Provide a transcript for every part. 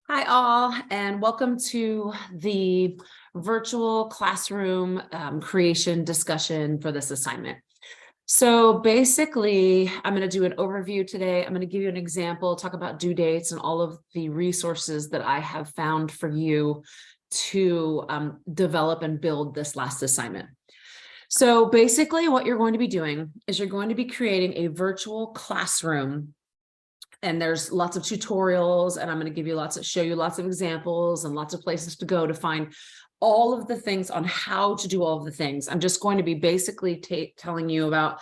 Hi all, and welcome to the virtual classroom creation discussion for this assignment. So basically, I'm going to do an overview today. I'm going to give you an example, talk about due dates and all of the resources that I have found for you to develop and build this last assignment. So basically what you're going to be doing is you're going to be creating a virtual classroom. And there's lots of tutorials, and I'm going to give you show you lots of examples and lots of places to go to find all of the things on how to do all of the things. I'm just going to be basically telling you about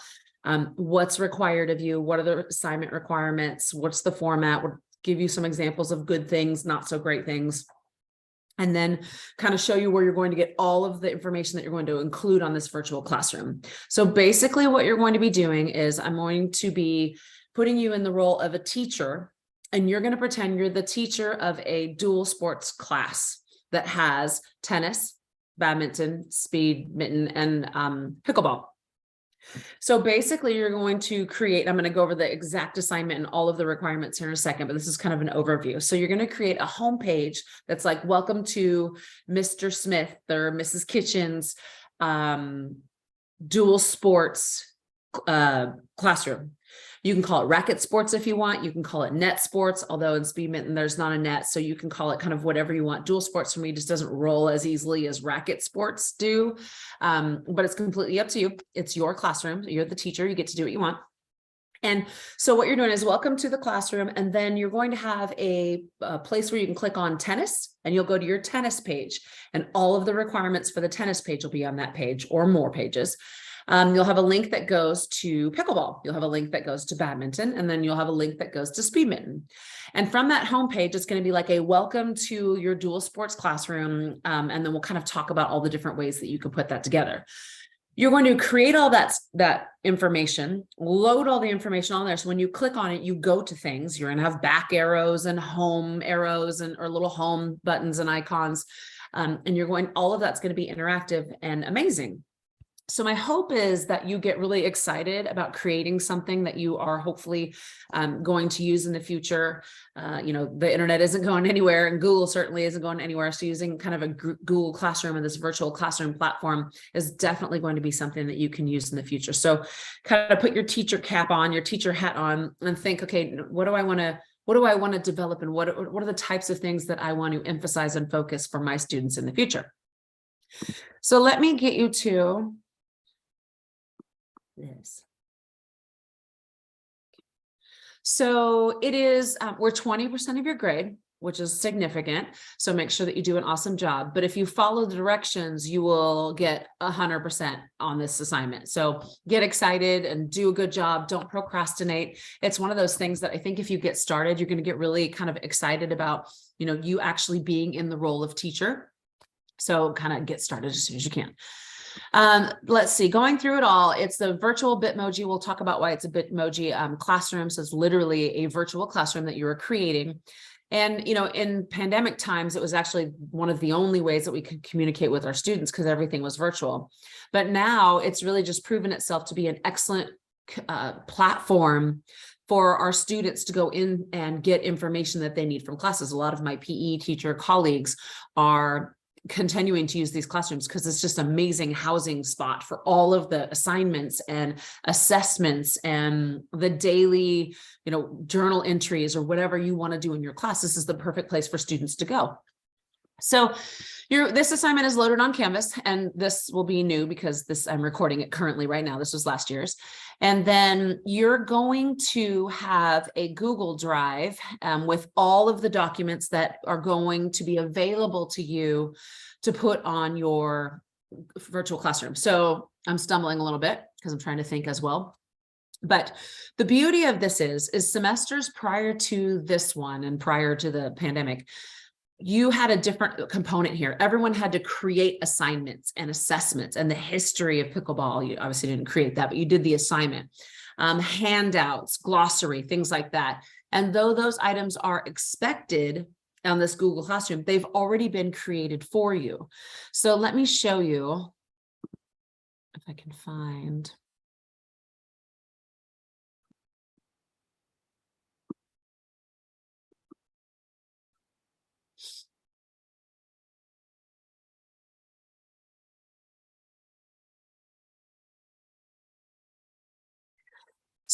what's required of you, what are the assignment requirements, what's the format, we'll give you some examples of good things, not so great things, and then kind of show you where you're going to get all of the information that you're going to include on this virtual classroom. So basically what you're going to be doing is I'm going to be putting you in the role of a teacher, and you're going to pretend you're the teacher of a dual sports class that has tennis, badminton, speed, mitten, and pickleball. So basically you're going to create, I'm going to go over the exact assignment and all of the requirements here in a second, but this is kind of an overview. So you're going to create a homepage that's like, welcome to Mr. Smith or Mrs. Kitchen's dual sports classroom. You can call it racket sports if you want. You can call it net sports, although in speed mitten, there's not a net. So you can call it kind of whatever you want. Dual sports for me just doesn't roll as easily as racket sports do. But it's completely up to you. It's your classroom. You're the teacher. You get to do what you want. And so what you're doing is welcome to the classroom. And then you're going to have a place where you can click on tennis, and you'll go to your tennis page, and all of the requirements for the tennis page will be on that page or more pages. You'll have a link that goes to pickleball. You'll have a link that goes to badminton, and then you'll have a link that goes to speed mitten. And from that homepage, it's going to be like a welcome to your dual sports classroom. And then we'll kind of talk about all the different ways that you can put that together. You're going to create all that information, load all the information on there. So when you click on it, you go to things. You're going to have back arrows and home arrows or little home buttons and icons. And all of that's going to be interactive and amazing. So my hope is that you get really excited about creating something that you are hopefully going to use in the future. The internet isn't going anywhere, and Google certainly isn't going anywhere. So using kind of a Google Classroom and this virtual classroom platform is definitely going to be something that you can use in the future. So kind of put your teacher cap on, your teacher hat on, and think, okay, what do I want to develop, and what are the types of things that I want to emphasize and focus for my students in the future? So let me get you to this. So it is, we're 20% of your grade, which is significant. So make sure that you do an awesome job. But if you follow the directions, you will get 100% on this assignment. So get excited and do a good job. Don't procrastinate. It's one of those things that I think if you get started, you're going to get really kind of excited about, you actually being in the role of teacher. So kind of get started as soon as you can. Let's see, going through it all, it's the virtual Bitmoji. We'll talk about why it's a Bitmoji classroom. So it's literally a virtual classroom that you are creating. And, in pandemic times, it was actually one of the only ways that we could communicate with our students because everything was virtual. But now it's really just proven itself to be an excellent platform for our students to go in and get information that they need from classes. A lot of my PE teacher colleagues are continuing to use these classrooms because it's just amazing housing spot for all of the assignments and assessments and the daily, journal entries or whatever you want to do in your class. This is the perfect place for students to go. So this assignment is loaded on Canvas, and this will be new because I'm recording it currently right now. This was last year's. And then you're going to have a Google Drive with all of the documents that are going to be available to you to put on your virtual classroom. So I'm stumbling a little bit because I'm trying to think as well. But the beauty of this is semesters prior to this one and prior to the pandemic, you had a different component here. Everyone had to create assignments and assessments and the history of pickleball. You obviously didn't create that, but you did the assignment, handouts, glossary, things like that. And though those items are expected on this Google Classroom, they've already been created for you. So let me show you if I can find.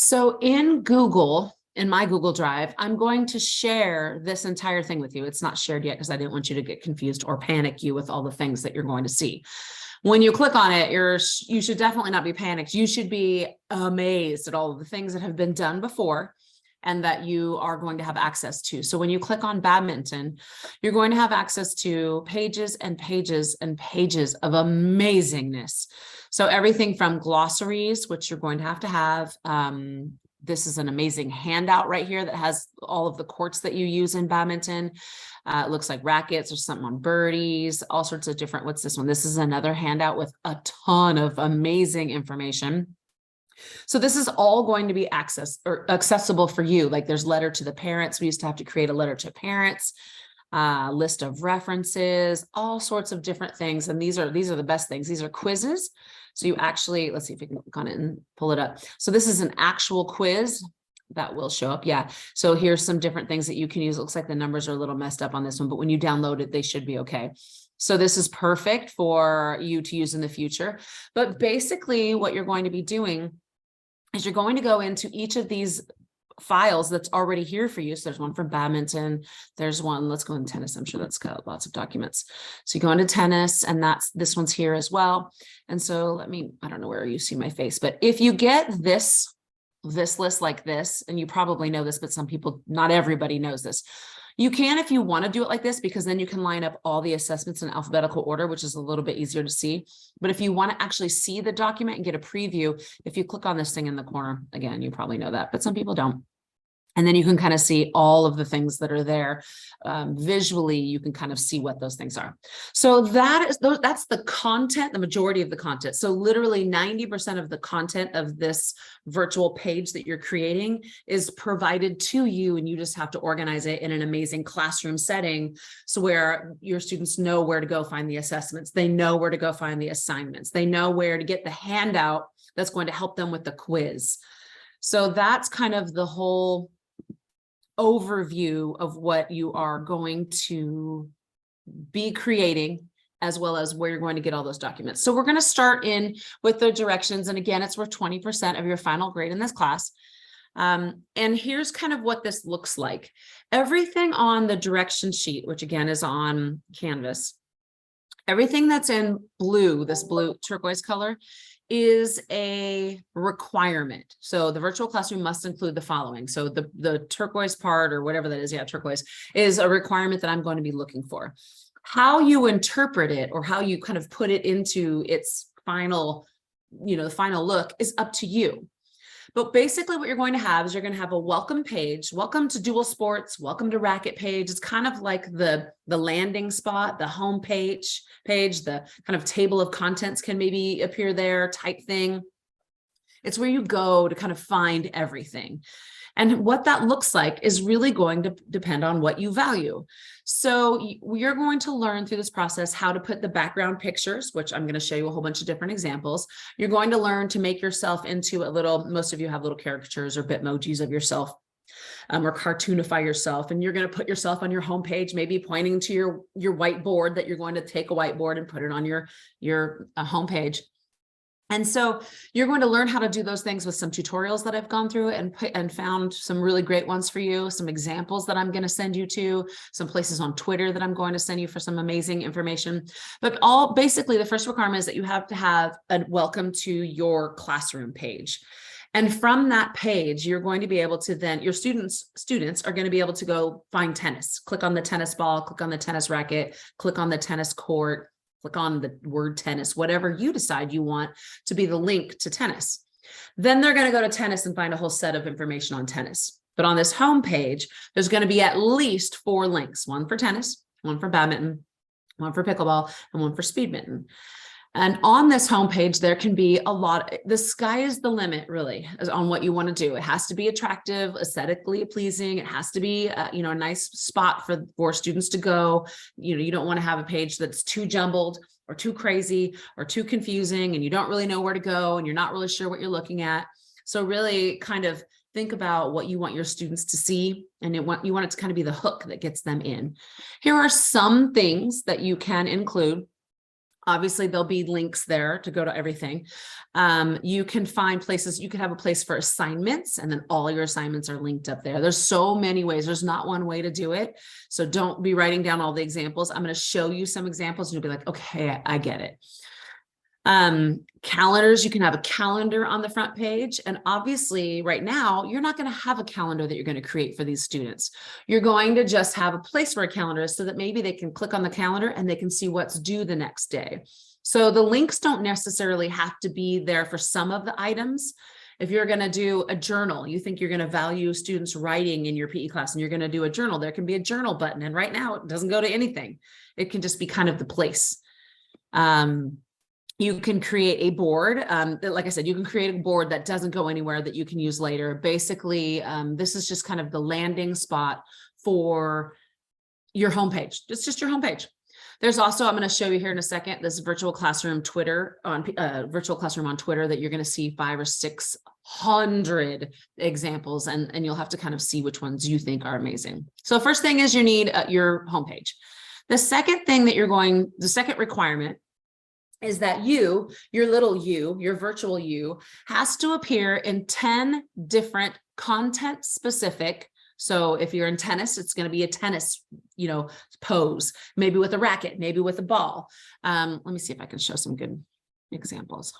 So in Google, in my Google Drive, I'm going to share this entire thing with you. It's not shared yet because I didn't want you to get confused or panic you with all the things that you're going to see. When you click on it, you should definitely not be panicked. You should be amazed at all of the things that have been done before and that you are going to have access to. So when you click on badminton, you're going to have access to pages and pages and pages of amazingness. So everything from glossaries, which you're going to have. This is an amazing handout right here that has all of the courts that you use in badminton. It looks like rackets or something on birdies, all sorts of different. What's this one? This is another handout with a ton of amazing information. So this is all going to be accessible for you. Like there's letter to the parents. We used to have to create a letter to parents, list of references, all sorts of different things. And these are the best things. These are quizzes. So you actually, let's see if we can click on it and pull it up. So this is an actual quiz that will show up. Yeah. So here's some different things that you can use. It looks like the numbers are a little messed up on this one, but when you download it, they should be okay. So this is perfect for you to use in the future. But basically what you're going to be doing is you're going to go into each of these files that's already here for you. So there's one for badminton. There's one, let's go in tennis. I'm sure that's got lots of documents. So you go into tennis and this one's here as well. And so I don't know where you see my face, but if you get this list like this, and you probably know this, but some people, not everybody knows this. You can, if you want to do it like this, because then you can line up all the assessments in alphabetical order, which is a little bit easier to see. But if you want to actually see the document and get a preview, if you click on this thing in the corner, again, you probably know that, but some people don't. And then you can kind of see all of the things that are there. Visually, you can kind of see what those things are. So that's the content, the majority of the content. So literally 90% of the content of this virtual page that you're creating is provided to you, and you just have to organize it in an amazing classroom setting. So where your students know where to go find the assessments, they know where to go find the assignments, they know where to get the handout that's going to help them with the quiz. So that's kind of the whole overview of what you are going to be creating, as well as where you're going to get all those documents. So we're going to start in with the directions. And again, it's worth 20% of your final grade in this class. And here's kind of what this looks like. Everything on the direction sheet, which again is on Canvas, everything that's in blue, this blue turquoise color, is a requirement. So the virtual classroom must include the following. So the turquoise part, or whatever that is, yeah, turquoise, is a requirement that I'm going to be looking for. How you interpret it, or how you kind of put it into its final, the final look, is up to you. But basically what you're going to have is you're going to have a welcome page, welcome to dual sports, welcome to racket page. It's kind of like the landing spot, the home page, the kind of table of contents can maybe appear there type thing. It's where you go to kind of find everything. And what that looks like is really going to depend on what you value. So you're going to learn through this process how to put the background pictures, which I'm going to show you a whole bunch of different examples. You're going to learn to make yourself into most of you have little caricatures or bitmojis of yourself, or cartoonify yourself. And you're going to put yourself on your homepage, maybe pointing to your whiteboard that you're going to take a whiteboard and put it on your homepage. And so you're going to learn how to do those things with some tutorials that I've gone through and found some really great ones for you, some examples that I'm going to send you to, some places on Twitter that I'm going to send you for some amazing information. But basically the first requirement is that you have to have a welcome to your classroom page. And from that page, you're going to be able to then, your students are going to be able to go find tennis, click on the tennis ball, click on the tennis racket, click on the tennis court, click on the word tennis, whatever you decide you want to be the link to tennis. Then they're going to go to tennis and find a whole set of information on tennis. But on this home page, there's going to be at least 4 links, one for tennis, one for badminton, one for pickleball, and one for speedminton. And on this homepage, there can be a lot. The sky is the limit, really, on what you want to do. It has to be attractive, aesthetically pleasing. It has to be, a nice spot for students to go. You don't want to have a page that's too jumbled or too crazy or too confusing, and you don't really know where to go, and you're not really sure what you're looking at. So really kind of think about what you want your students to see, and you want it to kind of be the hook that gets them in. Here are some things that you can include. Obviously, there'll be links there to go to everything. You can find places, you could have a place for assignments, and then all your assignments are linked up there. There's so many ways. There's not one way to do it. So don't be writing down all the examples. I'm going to show you some examples and you'll be like, okay, I get it. Calendars, you can have a calendar on the front page. And obviously right now, you're not going to have a calendar that you're going to create for these students. You're going to just have a place for a calendar so that maybe they can click on the calendar and they can see what's due the next day. So the links don't necessarily have to be there for some of the items. If you're going to do a journal, you think you're going to value students writing in your PE class and you're going to do a journal, there can be a journal button. And right now it doesn't go to anything. It can just be kind of the place. You can create a board. Like I said, you can create a board that doesn't go anywhere that you can use later. Basically, this is just kind of the landing spot for your homepage. It's just your homepage. There's also, I'm going to show you here in a second, this virtual classroom Twitter on virtual classroom on Twitter that you're going to see 500 or 600 examples, and you'll have to kind of see which ones you think are amazing. So first thing is you need your homepage. The second thing that the second requirement is that your little you, your virtual you, has to appear in 10 different content specific. So if you're in tennis, it's going to be a tennis, pose, maybe with a racket, maybe with a ball. Let me see if I can show some good examples.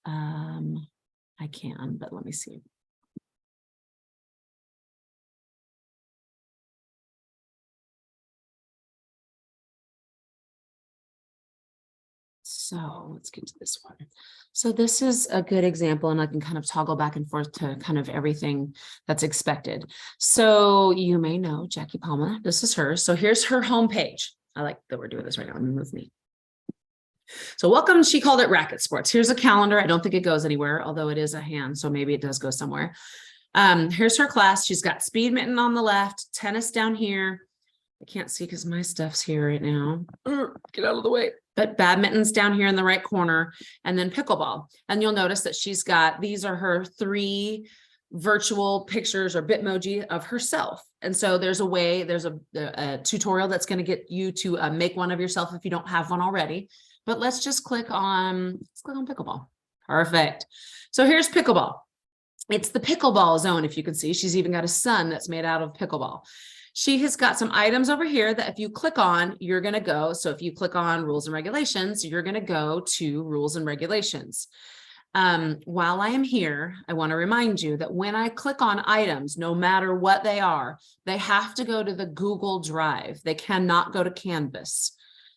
I can, but let me see. So let's get to this one. So this is a good example, and I can kind of toggle back and forth to kind of everything that's expected. So you may know Jackie Palmer. This is her. So here's her homepage. I like that we're doing this right now. Let me move me. So welcome. She called it Racket Sports. Here's a calendar. I don't think it goes anywhere, although it is a hand. So maybe it does go somewhere. Here's her class. She's got speed mitten on the left, tennis down here. I can't see because my stuff's here right now. Get out of the way. But badminton's down here in the right corner, and then pickleball. And you'll notice that she's got, these are her 3 virtual pictures or Bitmoji of herself. And so there's a tutorial that's going to get you to make one of yourself if you don't have one already. But let's click on pickleball. Perfect. So here's pickleball. It's the pickleball zone. If you can see, she's even got a sun that's made out of pickleball. She has got some items over here that if you click on, you're going to go. So if you click on rules and regulations, you're going to go to rules and regulations. While I am here, I want to remind you that when I click on items, no matter what they are, they have to go to the Google Drive. They cannot go to Canvas.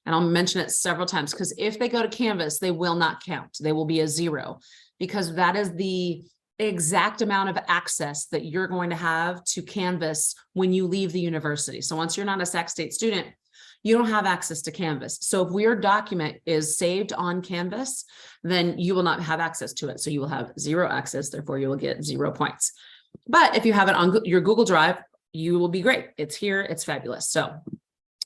And I'll mention it several times because if they go to Canvas, they will not count. They will be a 0 because that is the exact amount of access that you're going to have to Canvas when you leave the university. So once you're not a Sac State student, you don't have access to Canvas. So if your document is saved on Canvas, then you will not have access to it. So you will have 0 access. Therefore, you will get 0 points. But if you have it on your Google Drive, you will be great. It's here. It's fabulous. So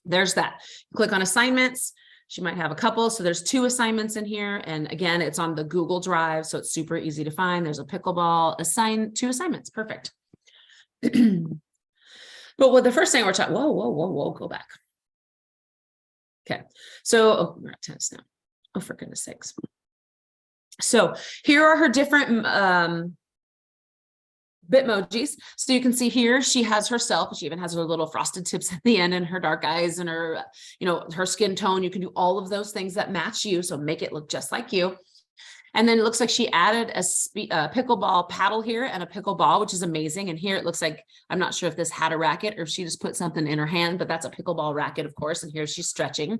there's that. Click on assignments. She might have a couple. So there's 2 assignments in here. And again, it's on the Google Drive. So it's super easy to find. There's a pickleball 2 assignments. Perfect. But what the first thing we're talking, whoa, go back. Okay. So we're at tennis now. Oh, for goodness sakes. So here are her different Bitmojis. So you can see here, she has herself, she even has her little frosted tips at the end and her dark eyes and her, her skin tone. You can do all of those things that match you. So make it look just like you. And then it looks like she added a pickleball paddle here and a pickleball, which is amazing. And here it looks like, I'm not sure if this had a racket or if she just put something in her hand, but that's a pickleball racket, of course. And here she's stretching.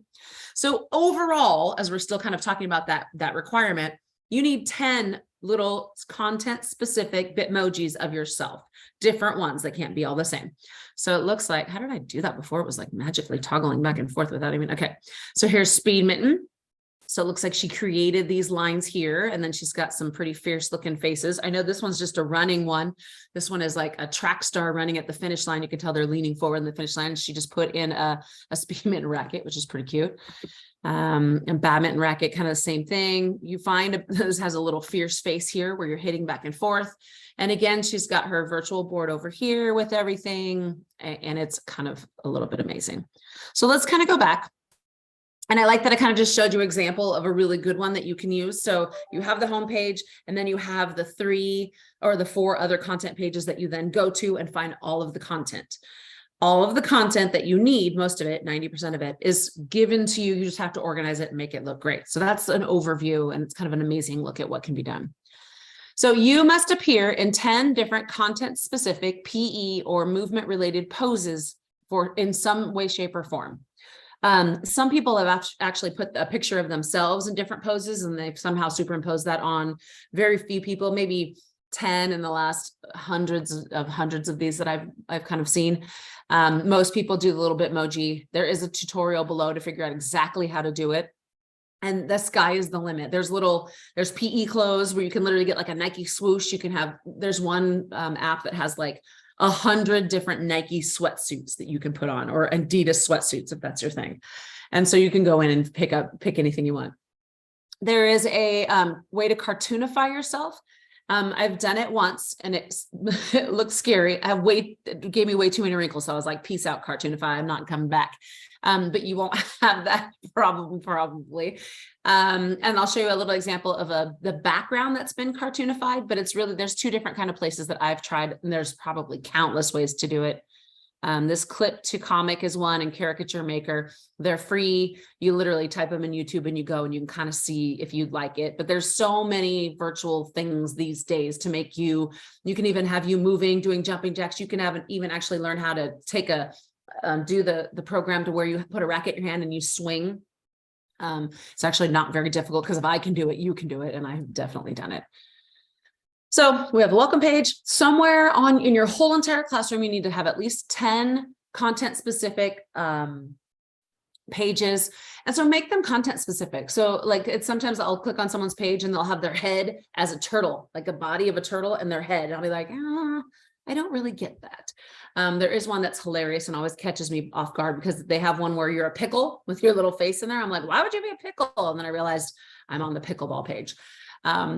So overall, as we're still kind of talking about that requirement, you need 10 little content specific Bitmojis of yourself, different ones that can't be all the same. So it looks like, how did I do that before? It was like magically toggling back and forth without even, okay. So here's speed mitten. So it looks like she created these lines here, and then she's got some pretty fierce looking faces. I know this one's just a running one. This one is like a track star running at the finish line. You can tell they're leaning forward in the finish line. She just put in a speed mitten racket, which is pretty cute. And badminton racket, kind of the same thing. You find this has a little fierce face here where you're hitting back and forth. And again, she's got her virtual board over here with everything, and it's kind of a little bit amazing. So let's kind of go back. And I like that I kind of just showed you an example of a really good one that you can use. So you have the homepage, and then you have the 3 or the 4 other content pages that you then go to and find all of the content. All of the content that you need, most of it, 90% of it, is given to you. You just have to organize it and make it look great. So that's an overview, and it's kind of an amazing look at what can be done. So you must appear in 10 different content-specific PE or movement-related poses in some way, shape, or form. Some people have actually put a picture of themselves in different poses, and they've somehow superimposed that on. Very few people, maybe 10 in the last hundreds of these that I've kind of seen. Most people do the little Bitmoji. There is a tutorial below to figure out exactly how to do it. And the sky is the limit. There's PE clothes where you can literally get like a Nike swoosh. There's one app that has like 100 different Nike sweatsuits that you can put on, or Adidas sweatsuits, if that's your thing. And so you can go in and pick anything you want. There is a way to cartoonify yourself. I've done it once, and it looks scary. It gave me way too many wrinkles. So I was like, peace out, cartoonify. I'm not coming back. But you won't have that probably. And I'll show you a little example of the background that's been cartoonified, but there's 2 different kind of places that I've tried, and there's probably countless ways to do it. This Clip to Comic is one, and Caricature Maker. They're free. You literally type them in YouTube and you go and you can kind of see if you'd like it. But there's so many virtual things these days to make you can even have you moving, doing jumping jacks. You can even actually learn how to take do the program to where you put a racket in your hand and you swing. It's actually not very difficult, because if I can do it, you can do it. And I've definitely done it. So we have a welcome page. Somewhere in your whole entire classroom, you need to have at least 10 content specific pages. And so make them content specific. So like sometimes I'll click on someone's page and they'll have their head as a turtle, like a body of a turtle and their head. And I'll be like, I don't really get that. There is one that's hilarious and always catches me off guard, because they have one where you're a pickle with your little face in there. I'm like, why would you be a pickle? And then I realized I'm on the pickleball page.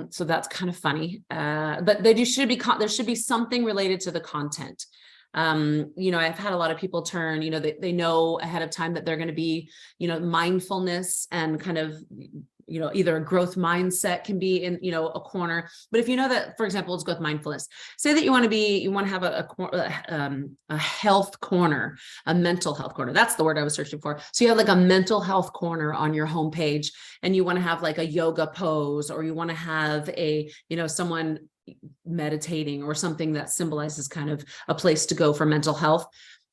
So that's kind of funny. But there should be something related to the content. I've had a lot of people turn, they know ahead of time that they're going to be, mindfulness and kind of, either a growth mindset can be in, a corner. But if you know that, for example, let's go with mindfulness. Say that you want to have a health corner, a mental health corner. That's the word I was searching for. So you have like a mental health corner on your homepage, and you want to have like a yoga pose, or you want to have someone meditating, or something that symbolizes kind of a place to go for mental health.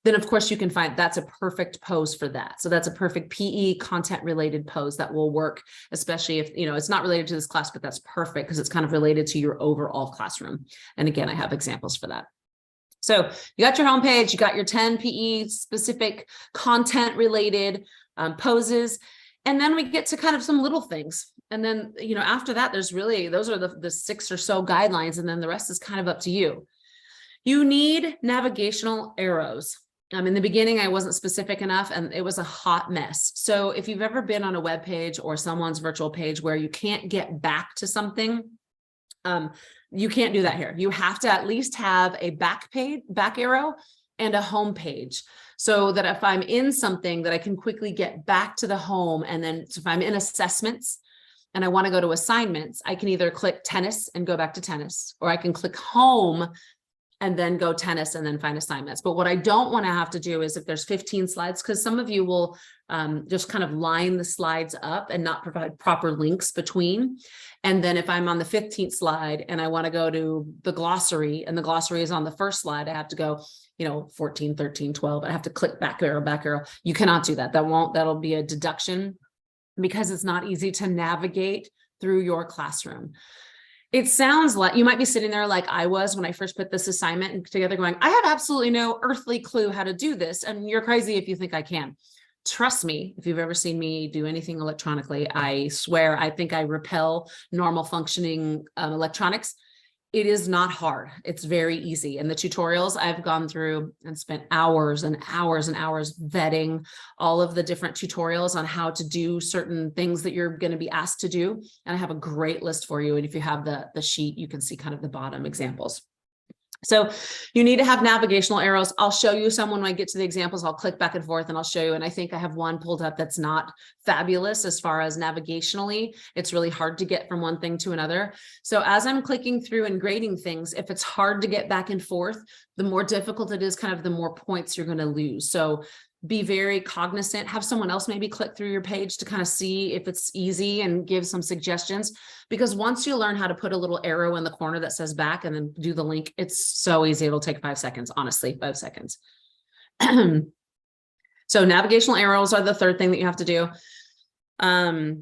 Then of course you can find that's a perfect pose for that. So that's a perfect PE content related pose that will work, especially if, it's not related to this class, but that's perfect because it's kind of related to your overall classroom. And again, I have examples for that. So you got your homepage, you got your 10 PE specific content related poses. And then we get to kind of some little things. And then, after that, those are the 6 or so guidelines. And then the rest is kind of up to you. You need navigational arrows. In the beginning, I wasn't specific enough and it was a hot mess. So if you've ever been on a web page or someone's virtual page where you can't get back to something, you can't do that here. You have to at least have a back arrow and a home page, so that if I'm in something that I can quickly get back to the home. And then if I'm in assessments and I want to go to assignments, I can either click tennis and go back to tennis, or I can click home and then go tennis and then find assignments. But what I don't want to have to do is, if there's 15 slides, because some of you will just kind of line the slides up and not provide proper links between. And then if I'm on the 15th slide and I want to go to the glossary, and the glossary is on the first slide, I have to go, 14, 13, 12. I have to click back arrow. You cannot do that. That'll be a deduction, because it's not easy to navigate through your classroom. It sounds like you might be sitting there like I was when I first put this assignment together going, I have absolutely no earthly clue how to do this. And you're crazy if you think I can. Trust me, if you've ever seen me do anything electronically, I swear, I think I repel normal functioning electronics. It is not hard. It's very easy. And the tutorials I've gone through and spent hours and hours and hours vetting all of the different tutorials on how to do certain things that you're going to be asked to do. And I have a great list for you. And if you have the sheet, you can see kind of the bottom examples. So you need to have navigational arrows. I'll show you some when I get to the examples. I'll click back and forth and I'll show you. And I think I have one pulled up that's not fabulous as far as navigationally. It's really hard to get from one thing to another. So as I'm clicking through and grading things, if it's hard to get back and forth, the more difficult it is, kind of the more points you're going to lose. So be very cognizant, have someone else maybe click through your page to kind of see if it's easy and give some suggestions. Because once you learn how to put a little arrow in the corner that says back and then do the link, it's so easy. It'll take 5 seconds, honestly, 5 seconds. So navigational arrows are the third thing that you have to do.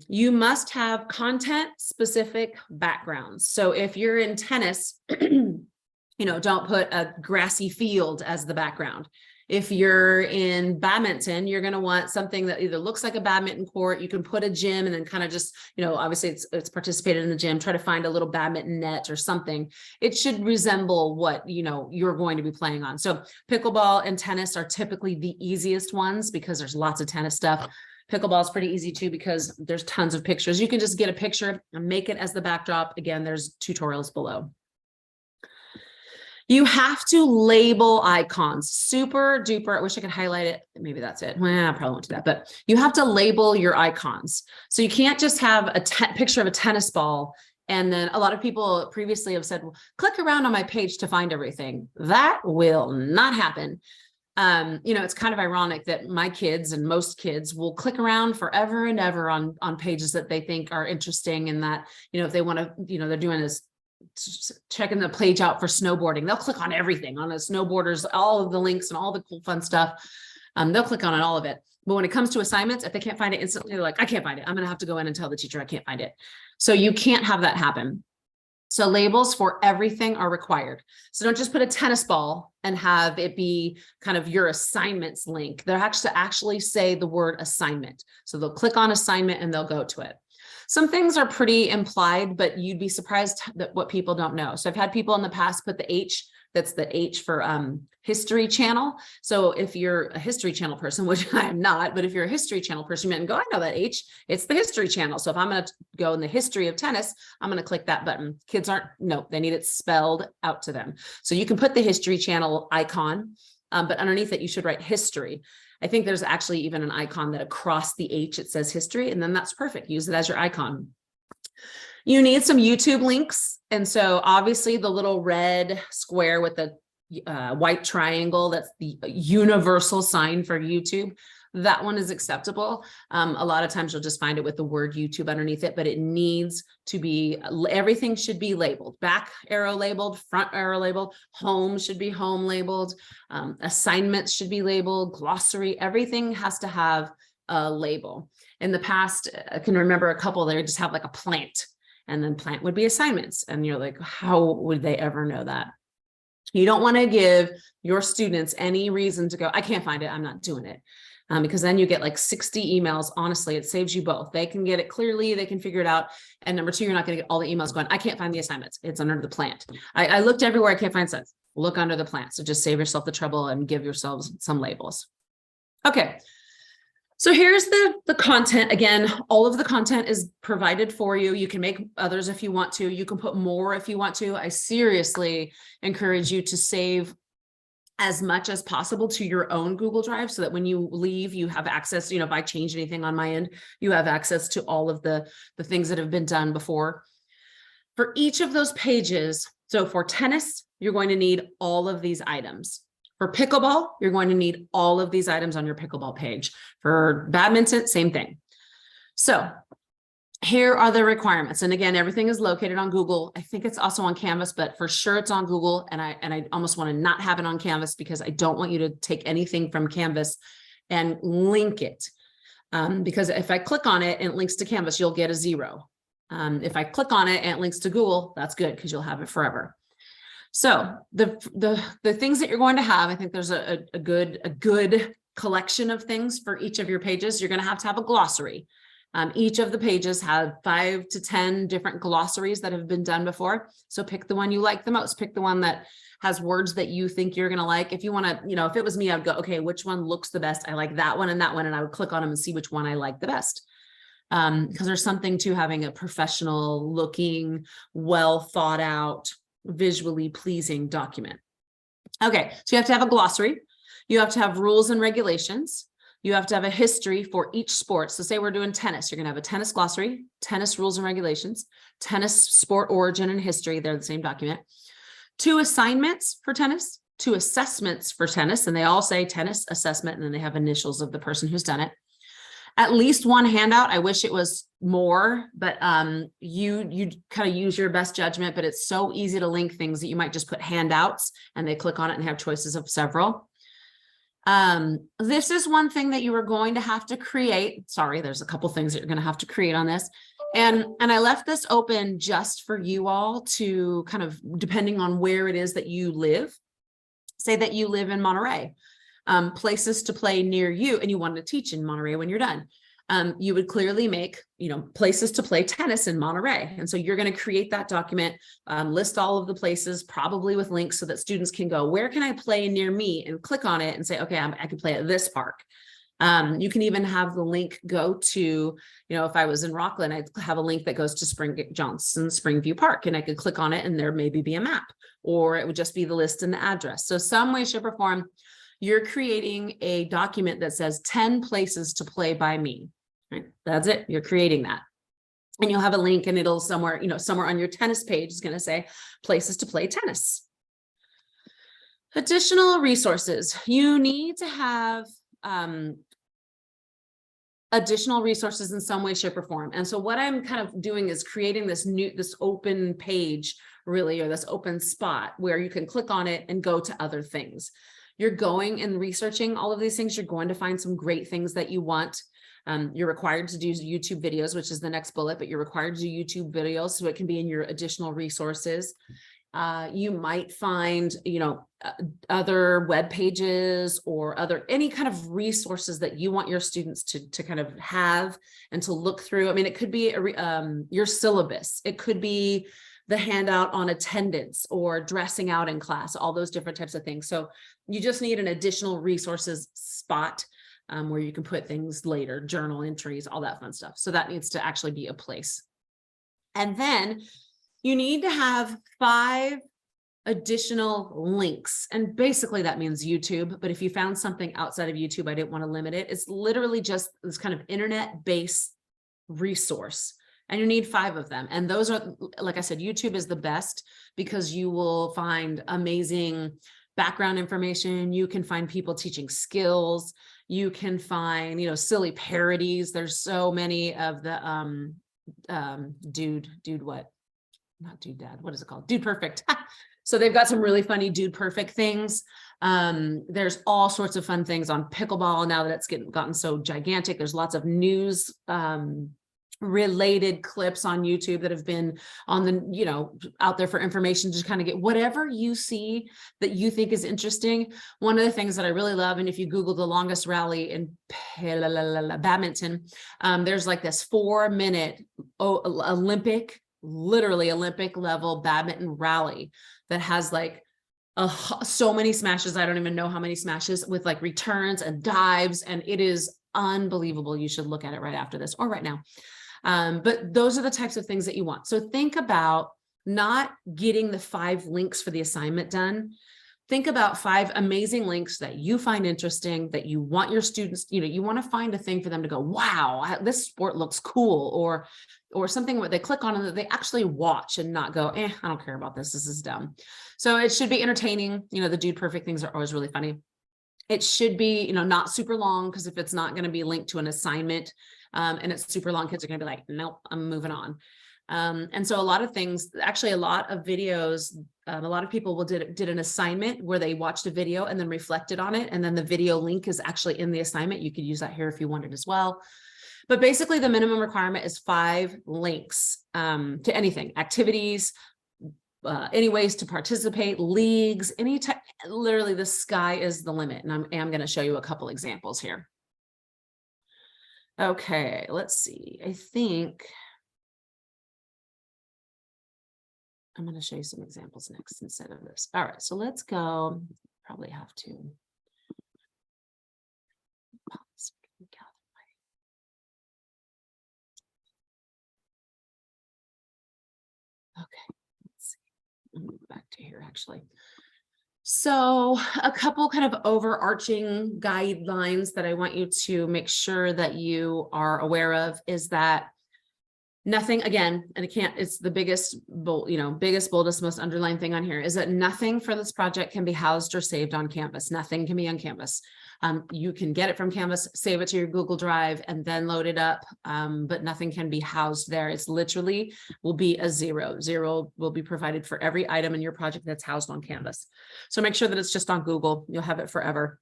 You must have content specific backgrounds. So if you're in tennis, don't put a grassy field as the background. If you're in badminton, you're going to want something that either looks like a badminton court. You can put a gym and then kind of just, obviously it's participated in the gym, try to find a little badminton net or something. It should resemble what, you're going to be playing on. So pickleball and tennis are typically the easiest ones because there's lots of tennis stuff. Pickleball is pretty easy too, because there's tons of pictures. You can just get a picture and make it as the backdrop. Again, there's tutorials below. You have to label icons, super duper. I wish I could highlight it. Maybe that's it. Well, I probably won't do that, but you have to label your icons. So you can't just have a picture of a tennis ball. And then a lot of people previously have said, well, click around on my page to find everything. That will not happen. It's kind of ironic that my kids and most kids will click around forever and ever on pages that they think are interesting, and that, if they want to, they're doing this, checking the page out for snowboarding, they'll click on everything on the snowboarders, all of the links and all the cool fun stuff. They'll click on all of it. But when it comes to assignments, if they can't find it instantly, they're like, I can't find it. I'm going to have to go in and tell the teacher I can't find it. So you can't have that happen. So labels for everything are required. So don't just put a tennis ball and have it be kind of your assignments link. They'll actually say the word assignment. So they'll click on assignment and they'll go to it. Some things are pretty implied, but you'd be surprised that what people don't know. So I've had people in the past put the H, that's the H for history channel. So if you're a history channel person, which I am not, but if you're a history channel person, you might go, I know that H, it's the history channel. So if I'm going to go in the history of tennis, I'm going to click that button. Kids they need it spelled out to them. So you can put the history channel icon, but underneath it, you should write history. I think there's actually even an icon that across the H, it says history, and then that's perfect. Use it as your icon. You need some YouTube links. And so obviously the little red square with the white triangle, that's the universal sign for YouTube. That one is acceptable. A lot of times you'll just find it with the word YouTube underneath it, but it needs to be, everything should be labeled. Back arrow labeled, front arrow labeled, home should be home labeled, assignments should be labeled, glossary, everything has to have a label. In the past, I can remember a couple, they would just have like a plant, and then plant would be assignments. And you're like, how would they ever know that? You don't want to give your students any reason to go, I can't find it, I'm not doing it. Because then you get like 60 emails. Honestly, it saves you both. They can get it clearly, they can figure it out. And number two, you're not going to get all the emails going, I can't find the assignments. It's under the plant. I looked everywhere, I can't find sense. Look under the plant. So just save yourself the trouble and give yourselves some labels. Okay. So here's the content. Again, all of the content is provided for you. You can make others if you want to. You can put more if you want to. I seriously encourage you to save as much as possible to your own Google Drive, so that when you leave, you have access, if I change anything on my end, you have access to all of the things that have been done before. For each of those pages, so for tennis, you're going to need all of these items. For pickleball, you're going to need all of these items on your pickleball page. For badminton, same thing. So here are the requirements. And again, everything is located on Google. I think it's also on Canvas, but for sure it's on Google. And I almost want to not have it on Canvas, because I don't want you to take anything from Canvas and link it. Because if I click on it and it links to Canvas, you'll get a 0. If I click on it and it links to Google, that's good, because you'll have it forever. So the things that you're going to have, I think there's a good collection of things for each of your pages. You're going to have a glossary. Each of the pages have 5 to 10 different glossaries that have been done before. So pick the one you like the most. Pick the one that has words that you think you're going to like. If you want to, if it was me, I would go, okay, which one looks the best? I like that one and that one. And I would click on them and see which one I like the best. Because there's something to having a professional looking, well thought out, visually pleasing document. Okay, so you have to have a glossary. You have to have rules and regulations. You have to have a history for each sport. So say we're doing tennis, you're going to have a tennis glossary, tennis rules and regulations, tennis sport origin and history. They're the same document. 2 assignments for tennis, 2 assessments for tennis, and they all say tennis assessment, and then they have initials of the person who's done it. At least 1 handout. I wish it was more, but you kind of use your best judgment, but it's so easy to link things that you might just put handouts and they click on it and have choices of several. This is one thing that you are going to have to create. Sorry, there's a couple things that you're going to have to create on this. And I left this open just for you all to kind of, depending on where it is that you live, say that you live in Monterey, places to play near you, and you wanted to teach in Monterey when you're done. You would clearly make, places to play tennis in Monterey. And so you're going to create that document, list all of the places, probably with links so that students can go, where can I play near me, and click on it and say, okay, I can play at this park. You can even have the link go to, if I was in Rockland, I'd have a link that goes to Johnson Springview Park, and I could click on it and there maybe be a map, or it would just be the list and the address. So some way, shape, or form, you're creating a document that says 10 places to play by me. Right? That's it. You're creating that. And you'll have a link, and it'll somewhere on your tennis page is going to say places to play tennis. Additional resources. You need to have additional resources in some way, shape, or form. And so what I'm kind of doing is creating this open page, really, or this open spot where you can click on it and go to other things. You're going and researching all of these things. You're going to find some great things that you want. You're required to do YouTube videos, which is the next bullet, but you're required to do YouTube videos, so it can be in your additional resources. You might find, other web pages or any kind of resources that you want your students to kind of have and to look through. I mean, it could be your syllabus. It could be the handout on attendance or dressing out in class, all those different types of things. So you just need an additional resources spot where you can put things later, journal entries, all that fun stuff. So that needs to actually be a place. And then you need to have 5 additional links. And basically that means YouTube. But if you found something outside of YouTube, I didn't want to limit it. It's literally just this kind of internet-based resource. And you need 5 of them. And those are, like I said, YouTube is the best because you will find amazing background information. You can find people teaching skills. You can find, silly parodies. There's so many of the what is it called? Dude Perfect. So they've got some really funny Dude Perfect things. There's all sorts of fun things on pickleball now that it's gotten so gigantic. There's lots of news related clips on YouTube that have been on the, out there for information to kind of get whatever you see that you think is interesting. One of the things that I really love, and if you Google the longest rally in badminton, there's like this 4-minute literally Olympic level badminton rally that has like so many smashes. I don't even know how many smashes, with like returns and dives. And it is unbelievable. You should look at it right after this or right now. But those are the types of things that you want. So think about not getting the 5 links for the assignment done. Think about 5 amazing links that you find interesting, that you want your students, you want to find a thing for them to go, wow, this sport looks cool, or something where they click on and that they actually watch and not go, I don't care about this. This is dumb. So it should be entertaining. The Dude Perfect things are always really funny. It should be, not super long, because if it's not going to be linked to an assignment and it's super long, kids are going to be like, nope, I'm moving on. And so a lot of things, actually a lot of videos, a lot of people did an assignment where they watched a video and then reflected on it. And then the video link is actually in the assignment. You could use that here if you wanted as well. But basically the minimum requirement is 5 links to anything, activities, any ways to participate, leagues, any type. Literally the sky is the limit. And I'm going to show you a couple examples here. Okay, let's see. I think I'm going to show you some examples next instead of this. All right, so let's go. Probably have to. Okay, let's see. I'll move back to here actually. So a couple kind of overarching guidelines that I want you to make sure that you are aware of is that nothing, again, and it's the biggest, biggest, boldest, most underlined thing on here is that nothing for this project can be housed or saved on Canvas. Nothing can be on Canvas. You can get it from Canvas, save it to your Google Drive, and then load it up, but nothing can be housed there. It's literally will be a zero. Zero will be provided for every item in your project that's housed on Canvas. So make sure that it's just on Google. You'll have it forever.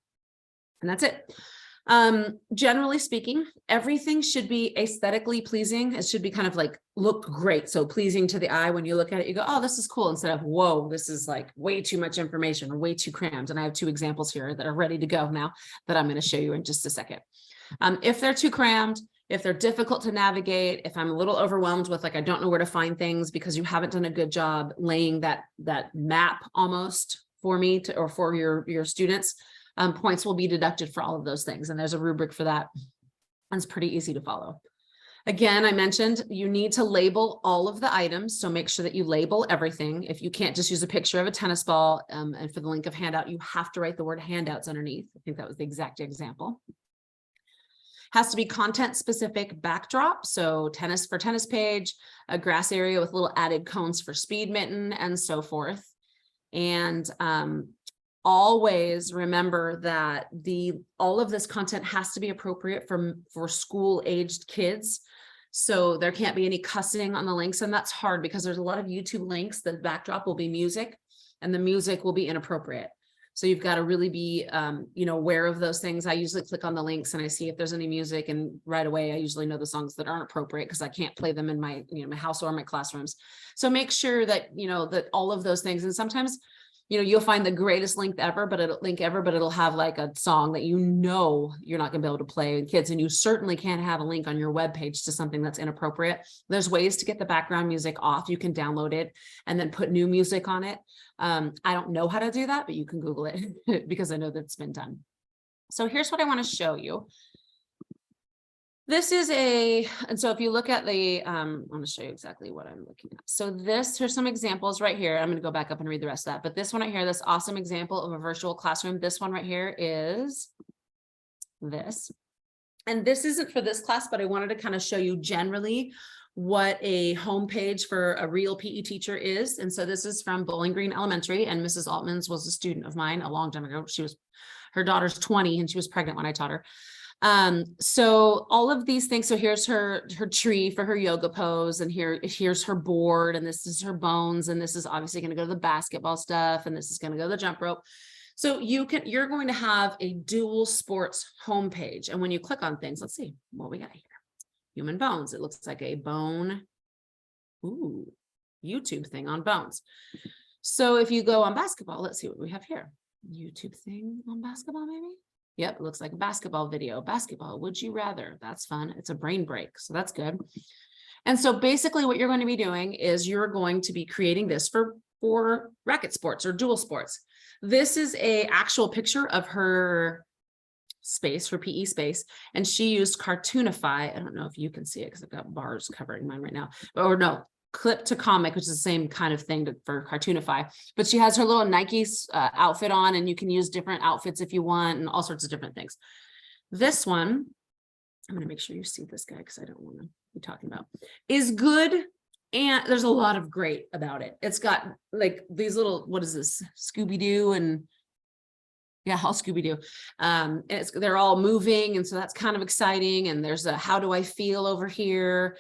And that's it. Generally speaking, everything should be aesthetically pleasing. It should be kind of like look great. So pleasing to the eye. When you look at it, you go, oh, this is cool. Instead of, whoa, this is like way too much information or way too crammed. And I have two examples here that are ready to go now that I'm going to show you in just a second. If they're too crammed, if they're difficult to navigate, if I'm a little overwhelmed with like, I don't know where to find things because you haven't done a good job laying that map almost for me or for your students, points will be deducted for all of those things. And there's a rubric for that. And it's pretty easy to follow. Again, I mentioned you need to label all of the items. So make sure that you label everything. If you can't just use a picture of a tennis ball, and for the link of handout, you have to write the word handouts underneath. I think that was the exact example. Has to be content specific backdrop. So tennis for tennis page, a grass area with little added cones for speed mitten and so forth. And, always remember that all of this content has to be appropriate for school aged kids. So there can't be any cussing on the links. And that's hard because there's a lot of YouTube links. The backdrop will be music and the music will be inappropriate. So you've got to really be, aware of those things. I usually click on the links and I see if there's any music, and right away, I usually know the songs that aren't appropriate because I can't play them in my, my house or my classrooms. So make sure that, that all of those things, and sometimes you'll find the greatest link ever, but it'll have like a song that you're not gonna be able to play with kids. And you certainly can't have a link on your webpage to something that's inappropriate. There's ways to get the background music off. You can download it and then put new music on it. I don't know how to do that, but you can Google it because I know that's been done. So here's what I want to show you. This is and so if you look at I'm going to show you exactly what I'm looking at. So here's some examples right here. I'm going to go back up and read the rest of that. But this one right here, this awesome example of a virtual classroom. This one right here is this. And this isn't for this class, but I wanted to kind of show you generally what a homepage for a real PE teacher is. And so this is from Bowling Green Elementary, and Mrs. Altman's was a student of mine a long time ago. Her daughter's 20 and she was pregnant when I taught her. So all of these things, so here's her tree for her yoga pose, and here's her board, and this is her bones, and this is obviously going to go to the basketball stuff, and this is going to go to the jump rope. So you're going to have a dual sports homepage. And when you click on things, let's see what we got here. Human bones. It looks like a bone, YouTube thing on bones. So if you go on basketball, let's see what we have here. YouTube thing on basketball, maybe? Yep, it looks like a basketball video. Basketball, would you rather? That's fun. It's a brain break, so that's good. And so basically what you're going to be doing is you're going to be creating this for racket sports or dual sports. This is a actual picture of her space, for PE space, and she used Cartoonify. I don't know if you can see it because I've got bars covering mine right now, or no, Clip to Comic, which is the same kind of thing for Cartoonify. But she has her little Nike outfit on, and you can use different outfits if you want, and all sorts of different things. This one, I'm going to make sure you see this guy because I don't want to be talking about, is good. And there's a lot of great about it. It's got like these little, what is this, Scooby-Doo, and yeah, all Scooby-Doo. They're all moving, and so that's kind of exciting. And there's a how do I feel over here.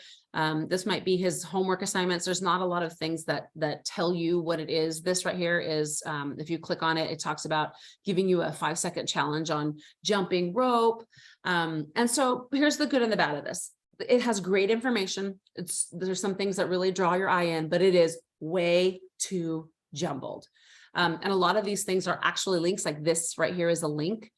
This might be his homework assignments. There's not a lot of things that tell you what it is. This right here is, if you click on it, it talks about giving you a 5-second challenge on jumping rope. And so here's the good and the bad of this. It has great information. There's some things that really draw your eye in, but it is way too jumbled. And a lot of these things are actually links. Like this right here is a link.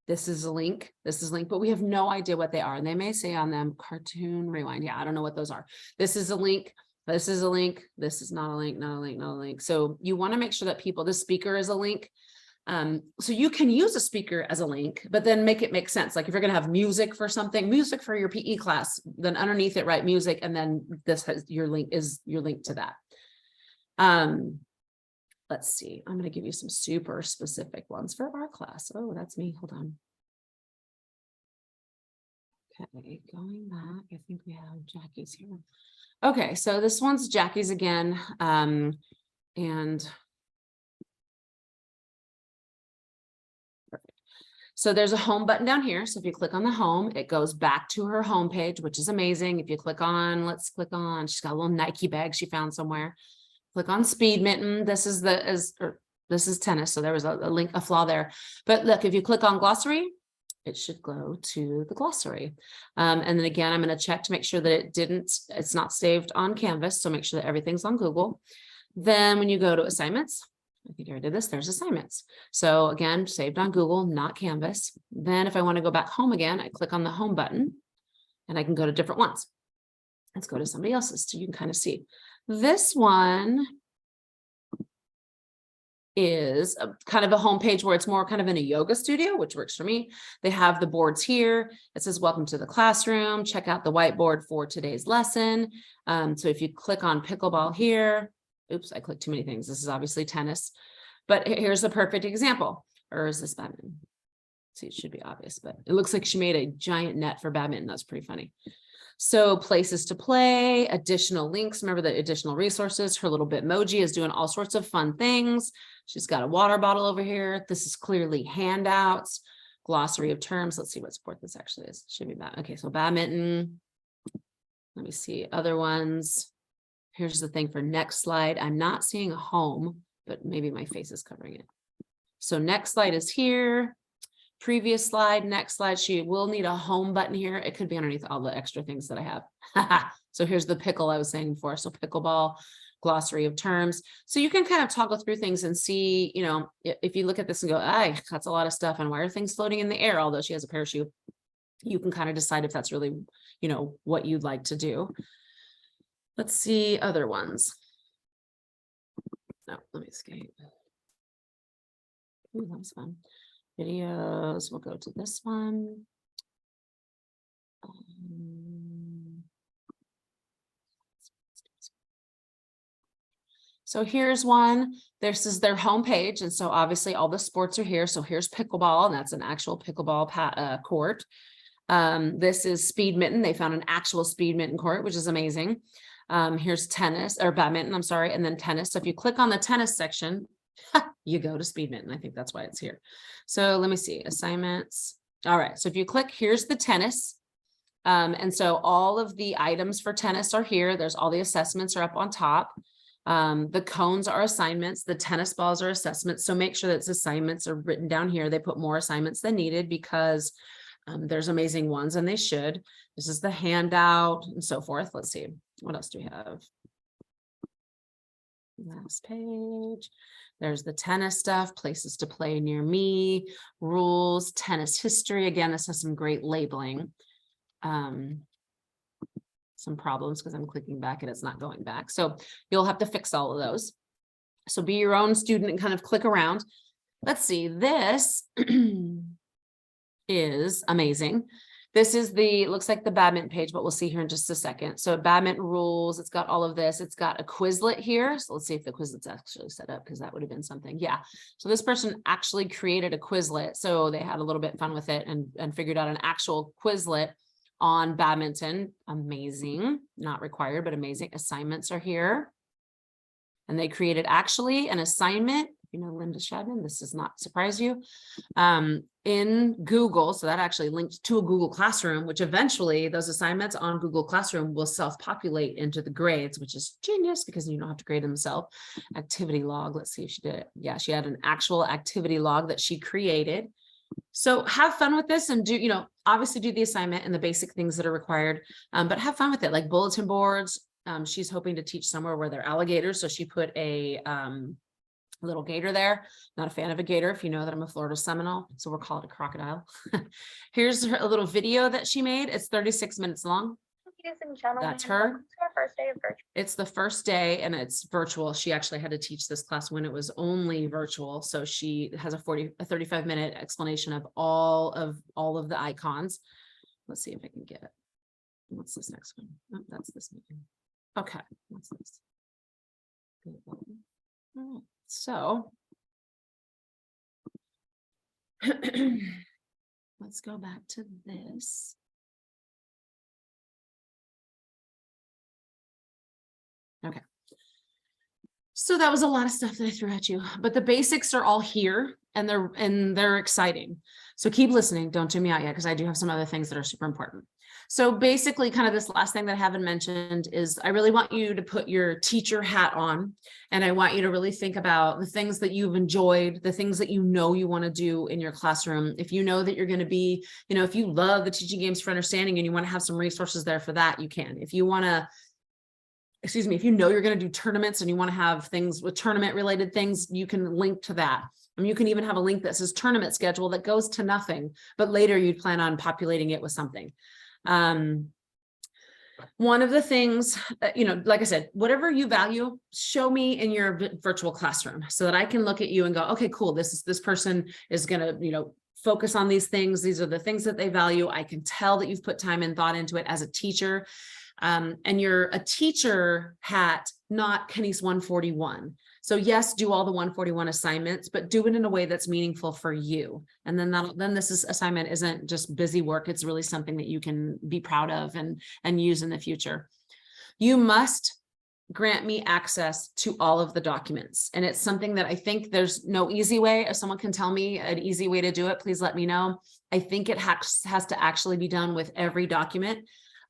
This is a link. This is a link, but we have no idea what they are. And they may say on them cartoon rewind. Yeah, I don't know what those are. This is a link. This is a link. This is not a link, not a link, not a link. So you want to make sure that the speaker is a link. So you can use a speaker as a link, but then make it make sense. Like if you're going to have music for something, music for your PE class, then underneath it, write music. And then this has your link to that. let's see, I'm going to give you some super specific ones for our class. Oh, that's me. Hold on. Okay, going back, I think we have Jackie's here. Okay, so this one's Jackie's again. And perfect. So there's a home button down here. So if you click on the home, it goes back to her home page, which is amazing. If you click on, let's click on, she's got a little Nike bag she found somewhere. Click on speed mitten. This is this is tennis. So there was a flaw there. But look, if you click on glossary, it should go to the glossary. And then again, I'm going to check to make sure that it's not saved on Canvas. So make sure that everything's on Google. Then when you go to assignments, I think I already did this, there's assignments. So again, saved on Google, not Canvas. Then if I want to go back home again, I click on the home button and I can go to different ones. Let's go to somebody else's so you can kind of see. This one is kind of a homepage where it's more kind of in a yoga studio, which works for me. They have the boards here. It says, welcome to the classroom. Check out the whiteboard for today's lesson. So if you click on pickleball here, oops, I clicked too many things. This is obviously tennis, but here's a perfect example. Or is this badminton? See, it should be obvious, but it looks like she made a giant net for badminton. That's pretty funny. So places to play, additional links. Remember the additional resources. Her little Bitmoji is doing all sorts of fun things. She's got a water bottle over here. This is clearly handouts, glossary of terms. Let's see what sport this actually is. Should be bad. Okay, so badminton. Let me see other ones. Here's the thing for next slide. I'm not seeing a home, but maybe my face is covering it. So next slide is here. Previous slide, next slide, she will need a home button here. It could be underneath all the extra things that I have. So here's the pickle I was saying before. So pickleball, glossary of terms. So you can kind of toggle through things and see, you know, if you look at this and go, that's a lot of stuff. And why are things floating in the air? Although she has a parachute, you can kind of decide if that's really, you know, what you'd like to do. Let's see other ones. No, let me escape. Ooh, that was fun. Videos, we'll go to this one. So here's one. This is their homepage. And so obviously all the sports are here. So here's pickleball, and that's an actual pickleball court. This is speed mitten. They found an actual speed mitten court, which is amazing. Here's tennis or badminton, I'm sorry, and then tennis. So if you click on the tennis section, you go to speed mitten. I think that's why it's here. So let me see assignments. All right. So if you click, here's the tennis. And so all of the items for tennis are here. There's all the assessments are up on top. The cones are assignments. The tennis balls are assessments. So make sure that assignments are written down here. They put more assignments than needed because there's amazing ones and they should. This is the handout and so forth. Let's see. What else do we have? Last page. There's the tennis stuff, places to play near me, rules, tennis history. Again, this has some great labeling. Some problems because I'm clicking back and it's not going back. So you'll have to fix all of those. So be your own student and kind of click around. Let's see, this is amazing. This is looks like the badminton page, but we'll see here in just a second. So badminton rules, it's got all of this. It's got a Quizlet here. So let's see if the Quizlet's actually set up because that would have been something. Yeah. So this person actually created a Quizlet. So they had a little bit fun with it and figured out an actual Quizlet on badminton. Amazing. Not required, but amazing. Assignments are here. And they created actually an assignment. You know, Linda Shadman, this does not surprise you, in Google. So that actually linked to a Google Classroom, which eventually those assignments on Google Classroom will self-populate into the grades, which is genius because you don't have to grade them yourself. Activity log. Let's see if she did it. Yeah, she had an actual activity log that she created. So have fun with this and do, you know, obviously do the assignment and the basic things that are required, but have fun with it, like bulletin boards. She's hoping to teach somewhere where there are alligators. So she put a little gator there. Not a fan of a gator, if you know that I'm a Florida Seminole, so we'll call it a crocodile. Here's a little video that she made. It's 36 minutes long. Ladies and gentlemen, that's her. Welcome to our first day of virtual. It's the first day and it's virtual. She actually had to teach this class when it was only virtual. So she has a 35-minute explanation of all of the icons. Let's see if I can get it. What's this next one? Oh, that's this meeting. Okay, what's this? All right. So let's go back to this. Okay. So that was a lot of stuff that I threw at you, but the basics are all here and they're exciting. So keep listening. Don't tune me out yet, because I do have some other things that are super important. So basically, kind of this last thing that I haven't mentioned is I really want you to put your teacher hat on, and I want you to really think about the things that you've enjoyed, the things that you know you want to do in your classroom. If you know that you're going to be, if you love the teaching games for understanding and you want to have some resources there for that, you can. If you want to, if you know you're going to do tournaments and you want to have things with tournament related things, you can link to that. And you can even have a link that says tournament schedule that goes to nothing, but later you'd plan on populating it with something. One of the things, like I said, whatever you value, show me in your virtual classroom so that I can look at you and go, okay, cool. This person is going to, focus on these things. These are the things that they value. I can tell that you've put time and thought into it as a teacher. And you're a teacher hat, not KINS 141. So yes, do all the 141 assignments, but do it in a way that's meaningful for you. And then this assignment isn't just busy work. It's really something that you can be proud of and use in the future. You must grant me access to all of the documents. And it's something that I think there's no easy way. If someone can tell me an easy way to do it, please let me know. I think it has to actually be done with every document.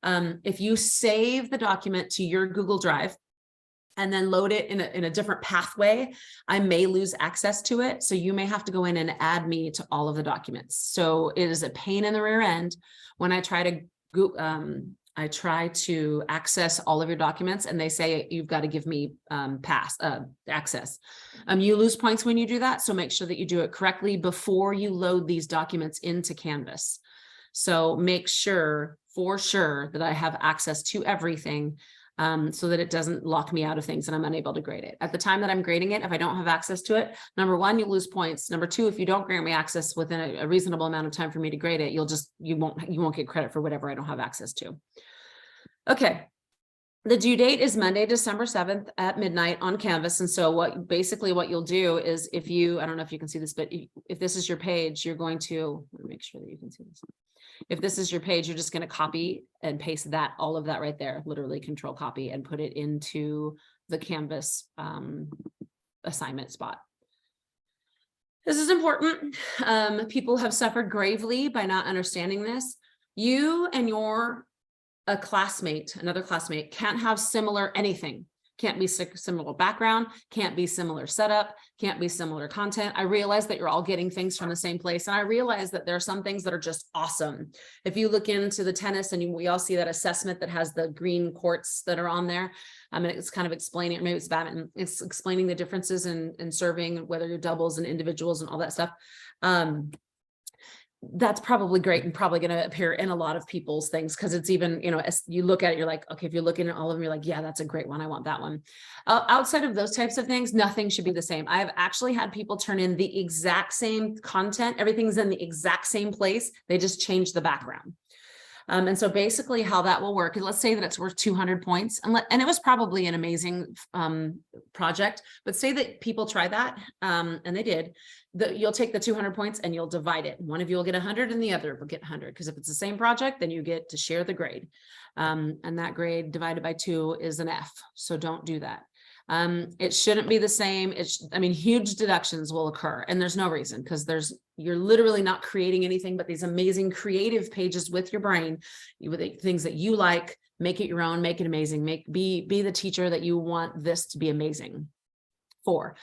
If you save the document to your Google Drive and then load it in a different pathway, I may lose access to it. So you may have to go in and add me to all of the documents. So it is a pain in the rear end when I try to access all of your documents and they say you've got to give me access. You lose points when you do that. So make sure that you do it correctly before you load these documents into Canvas. So make sure for sure that I have access to everything so that it doesn't lock me out of things and I'm unable to grade it. At the time that I'm grading it, if I don't have access to it, number one, you lose points. Number two, if you don't grant me access within a reasonable amount of time for me to grade it, you won't get credit for whatever I don't have access to. Okay. The due date is Monday, December 7th at midnight on Canvas. And so what you'll do is I don't know if you can see this, but if this is your page, you're going to make sure that you can see this. If this is your page, you're just going to copy and paste all of that right there, literally control copy and put it into the Canvas assignment spot. This is important. People have suffered gravely by not understanding this. You and another classmate can't have similar anything. Can't be similar background, can't be similar setup, can't be similar content. I realize that you're all getting things from the same place. And I realize that there are some things that are just awesome. If you look into the tennis and we all see that assessment that has the green courts that are on there, and it's kind of explaining, maybe it's badminton, it's explaining the differences in serving, whether you're doubles and individuals and all that stuff. That's probably great and probably going to appear in a lot of people's things because it's even, as you look at it, you're like, okay, if you're looking at all of them, you're like, yeah, that's a great one. I want that one. Outside of those types of things, nothing should be the same. I've actually had people turn in the exact same content. Everything's in the exact same place. They just change the background. And so basically how that will work is, let's say that it's worth 200 points and it was probably an amazing project, but say that people try that and they did, you'll take the 200 points and you'll divide it. One of you will get 100 and the other will get 100 because if it's the same project, then you get to share the grade. And that grade divided by 2 is an F. So don't do that. It shouldn't be the same. Huge deductions will occur and there's no reason because you're literally not creating anything but these amazing creative pages with your brain, with things that you like, make it your own, make it amazing, be the teacher that you want this to be amazing for.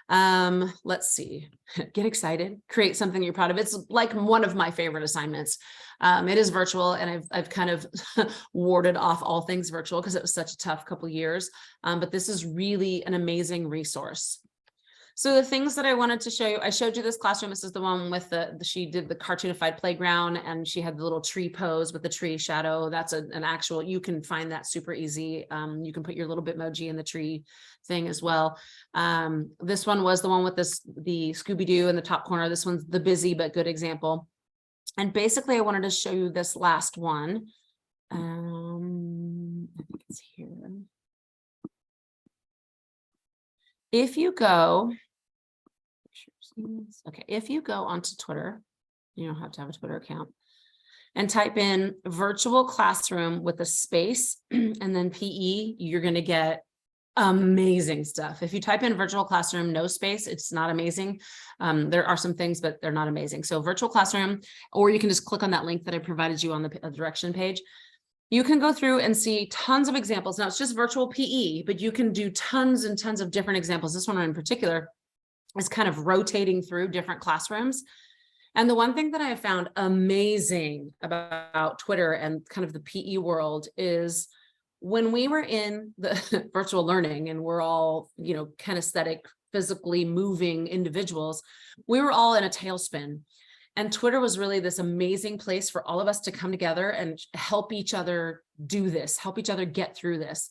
Let's see, get excited, create something you're proud of. It's like one of my favorite assignments. It is virtual and I've kind of warded off all things virtual because it was such a tough couple years. But this is really an amazing resource. So the things that I wanted to show you, I showed you this classroom. This is the one with she did the cartoonified playground and she had the little tree pose with the tree shadow. That's an actual, you can find that super easy. You can put your little Bitmoji in the tree thing as well. This one was the one with the Scooby-Doo in the top corner. This one's the busy but good example. And basically I wanted to show you this last one. I think it's here. If you go Okay, if you go onto Twitter, you don't have to have a Twitter account, and type in virtual classroom with a space and then PE, you're going to get amazing stuff. If you type in virtual classroom, no space, it's not amazing. There are some things, but they're not amazing. So virtual classroom, or you can just click on that link that I provided you on the direction page. You can go through and see tons of examples. Now it's just virtual PE, but you can do tons and tons of different examples. This one in particular is kind of rotating through different classrooms. And the one thing that I have found amazing about Twitter and kind of the PE world is when we were in the virtual learning and we're all, kinesthetic, physically moving individuals, we were all in a tailspin. And Twitter was really this amazing place for all of us to come together and help each other do this, help each other get through this.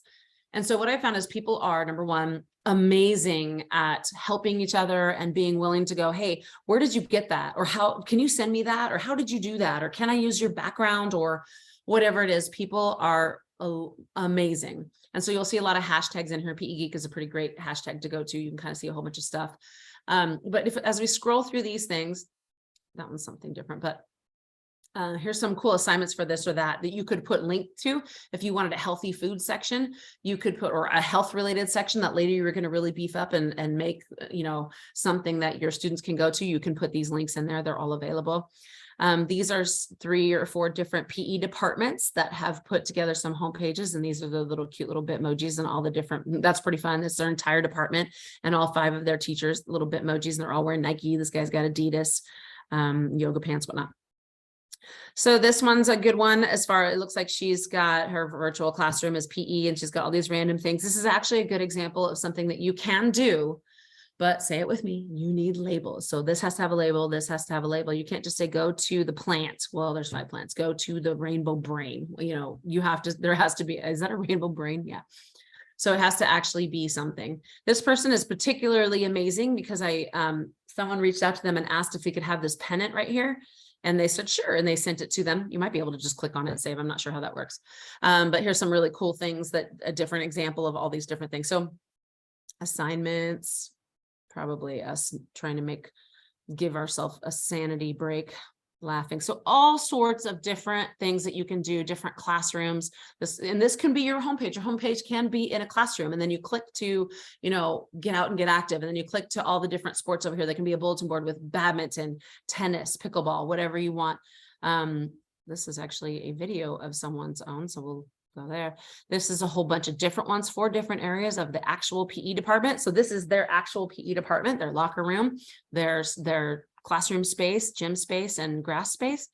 And so what I found is people are, number one, amazing at helping each other and being willing to go, hey, where did you get that? Or how can you send me that? Or how did you do that? Or can I use your background or whatever it is? People are amazing. And so you'll see a lot of hashtags in here. PE Geek is a pretty great hashtag to go to. You can kind of see a whole bunch of stuff. But as we scroll through these things, that one's something different, but here's some cool assignments for this or that you could put link to. If you wanted a healthy food section, you could put, or a health related section that later you were going to really beef up and make, something that your students can go to. You can put these links in there. They're all available. These are 3 or 4 different PE departments that have put together some home pages, and these are the little cute little Bitmojis and all the different, that's pretty fun. It's their entire department and all 5 of their teachers, little Bitmojis, and they're all wearing Nike. This guy's got Adidas, yoga pants, whatnot. So this one's a good one as far, it looks like she's got her virtual classroom as PE and she's got all these random things. This is actually a good example of something that you can do, but say it with me, you need labels. So this has to have a label. This has to have a label. You can't just say, go to the plant. Well, there's 5 plants. Go to the rainbow brain. You have to, there has to be, is that a rainbow brain? Yeah. So it has to actually be something. This person is particularly amazing because someone reached out to them and asked if we could have this pennant right here. And they said, sure. And they sent it to them. You might be able to just click on it and save. I'm not sure how that works. But here's some really cool things that a different example of all these different things. So assignments, probably us trying to give ourselves a sanity break, laughing. So all sorts of different things that you can do, different classrooms. This can be your homepage. Your homepage can be in a classroom. And then you click to, get out and get active. And then you click to all the different sports over here. There can be a bulletin board with badminton, tennis, pickleball, whatever you want. This is actually a video of someone's own. So we'll go there. This is a whole bunch of different ones, 4 different areas of the actual PE department. So this is their actual PE department, their locker room. There's their classroom space, gym space, and grass space.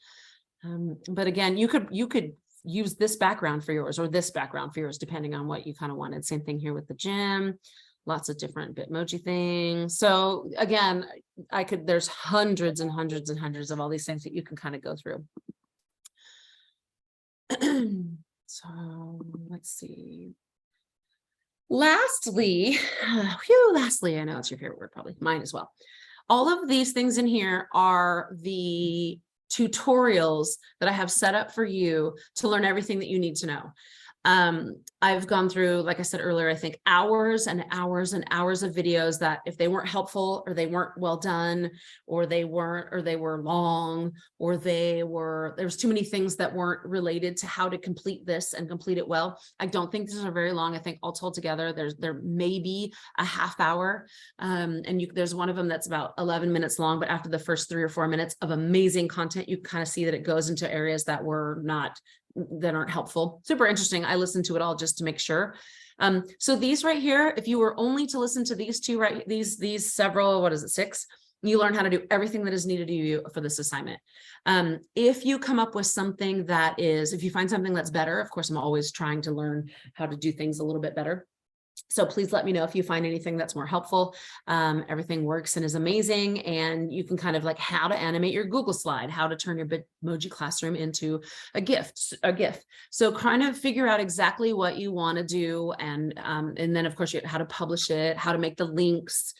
But again, you could use this background for yours or this background for yours, depending on what you kind of wanted. Same thing here with the gym, lots of different Bitmoji things. So again, there's hundreds and hundreds and hundreds of all these things that you can kind of go through. So let's see. Lastly, I know it's your favorite word, probably mine as well. All of these things in here are the tutorials that I have set up for you to learn everything that you need to know. I've gone through, like I said earlier, I think hours and hours and hours of videos that if they weren't helpful or they weren't well done or they were long or there was too many things that weren't related to how to complete this and complete it well. I don't think these are very long. I think all told together, there may be a half hour. There's one of them that's about 11 minutes long, but after the first 3 or 4 minutes of amazing content, you kind of see that it goes into areas that aren't helpful. Super interesting. I listened to it all just to make sure. So these right here, if you were only to listen to these 2, right, these several, 6, you learn how to do everything that is needed to you for this assignment. If you come up with something if you find something that's better, of course, I'm always trying to learn how to do things a little bit better. So please let me know if you find anything that's more helpful. Everything works and is amazing. And you can kind of how to animate your Google slide, how to turn your Bitmoji classroom into a GIF. So kind of figure out exactly what you want to do. And then of course, how to publish it, how to make the links.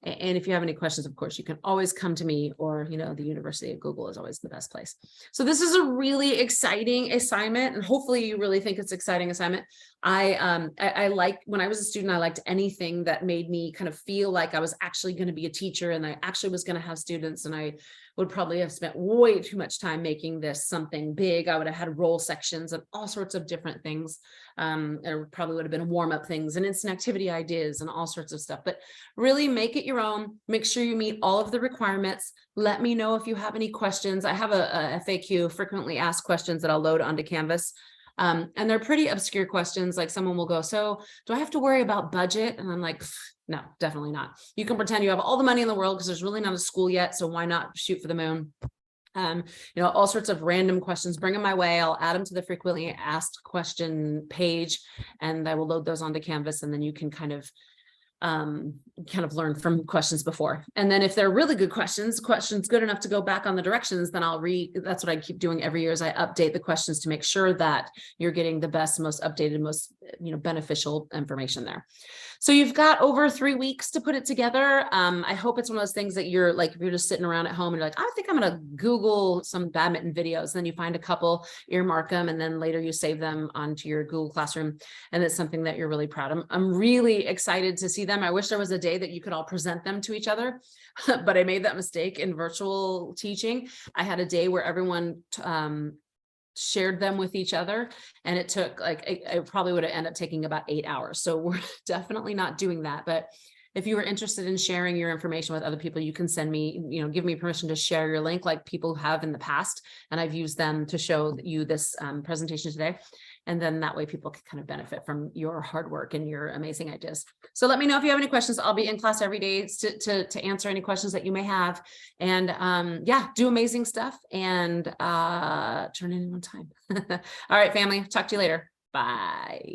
And if you have any questions, of course, you can always come to me or, the University of Google is always the best place. So this is a really exciting assignment and hopefully you really think it's an exciting assignment. I like, when I was a student, I liked anything that made me kind of feel like I was actually going to be a teacher and I actually was going to have students, and I would probably have spent way too much time making this something big. I would have had role sections and all sorts of different things. There probably would have been warm up things and instant activity ideas and all sorts of stuff, but really make it your own. Make sure you meet all of the requirements. Let me know if you have any questions. I have a FAQ, frequently asked questions, that I'll load onto Canvas. And they're pretty obscure questions. Like someone will go, so do I have to worry about budget? And I'm like, no, definitely not. You can pretend you have all the money in the world because there's really not a school yet. So why not shoot for the moon? All sorts of random questions, bring them my way. I'll add them to the frequently asked question page, and I will load those onto Canvas. And then you can kind of learn from questions before. And then if they're really good questions good enough to go back on the directions, then that's what I keep doing every year, is I update the questions to make sure that you're getting the best, most updated, most, beneficial information there. So you've got over 3 weeks to put it together. I hope it's one of those things that you're like, if you're just sitting around at home and you're like, I think I'm going to Google some badminton videos. Then you find a couple, earmark them, and then later you save them onto your Google Classroom. And it's something that you're really proud of. I'm really excited to see them. I wish there was a day that you could all present them to each other, but I made that mistake in virtual teaching. I had a day where everyone shared them with each other, and it took I probably would have ended up taking about 8 hours. So we're definitely not doing that. But if you are interested in sharing your information with other people, you can send me, give me permission to share your link like people have in the past. And I've used them to show you this presentation today. And then that way people can kind of benefit from your hard work and your amazing ideas. So let me know if you have any questions. I'll be in class every day to answer any questions that you may have. And yeah, do amazing stuff and turn in on time. All right, family, talk to you later. Bye.